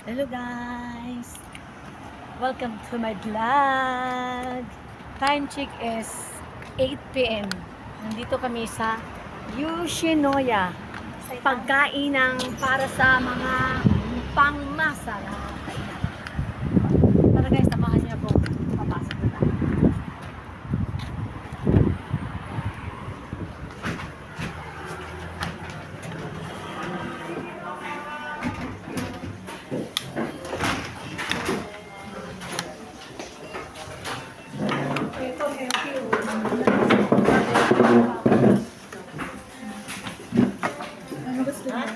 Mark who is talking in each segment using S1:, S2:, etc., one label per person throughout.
S1: Hello guys! Welcome to my vlog! Time check is 8 p.m. Nandito kami sa Yoshinoya. Pagkainang para sa mga pangmasarap. Tara guys, samahan niyo ako. Papasok na tayo.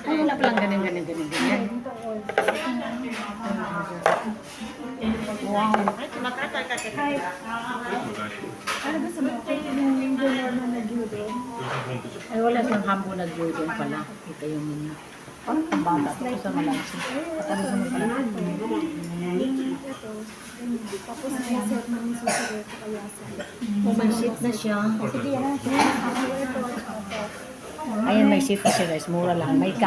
S1: Ay, wala palang ganyan. Wow.
S2: Ano ba sa mga yung linggo na nag-udon?
S1: Ay, wala siyang hambo nag-udon pala. Ito yung menu. Parang ang bata. Ito sa malansi. Patalo sa pala.
S2: Ito. Tapos may set na yung susunod sa kayasan.
S1: May sheet na siya.
S2: Sige, yan. Ito.
S1: Ayan, may sheet na siya guys. Mura lang. May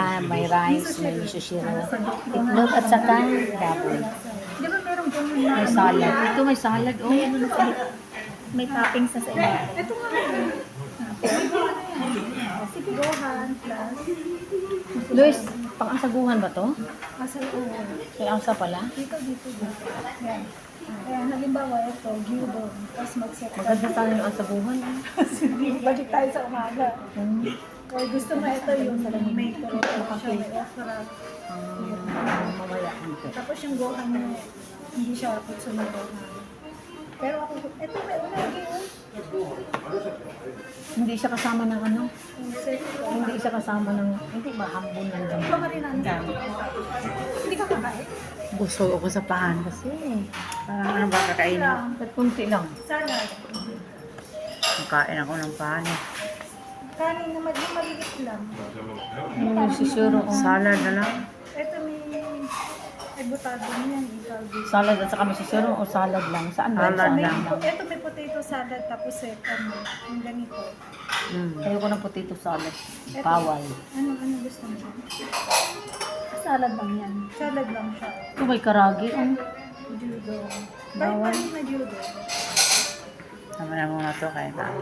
S1: rice, may miso shiro. Itlog at saka baboy.
S2: Di ba merong ganun na?
S1: May salad. Ito may salad. Oh.
S2: May toppings sa iyo. Ito nga. Sige, gohan plus.
S1: Luis, pang-asaguhan ba to?
S2: Asal o.
S1: May asa pala.
S2: Dito. Yan. Kaya halimbawa ito, gyudon. Tapos mag-set ka.
S1: Maganda sana yung asaguhan.
S2: Balik tayo sa umaga. Kaya gusto mo ito yung may tuloy siya, may okra.
S1: Mamaya.
S2: Tapos yung gohan mo, hindi siya putso ng gohan. Pero ako, ito may unagi yun.
S1: Hindi siya kasama ng ano?
S2: Set.
S1: Hindi siya kasama ng... Hindi ba hambon ng
S2: Ito
S1: dami?
S2: ka rin ang dami. Hindi ka kakain?
S1: Gusto ako sa pahan kasi.
S3: Parang ano ba kakainin?
S1: At kunti lang.
S2: Salad.
S3: Kain ako ng paano.
S2: Kanin na maliit lang.
S1: Yung sisuro ko.
S3: Salad na lang.
S2: Ito may butado niyan.
S1: Salad at saka may sisuro o salad lang? Saan ba?
S3: Salad
S1: Salad
S3: lang.
S1: lang.
S2: Ito may potato salad tapos yung ganito.
S1: Ayoko ng potato salad. Bawal.
S2: Ano gusto mo? Salad lang yan. Salad lang siya.
S1: Ito may karagi.
S2: Judo.
S1: Bawal.
S2: Bawal na judo.
S3: Sama na muna to kaya tayo.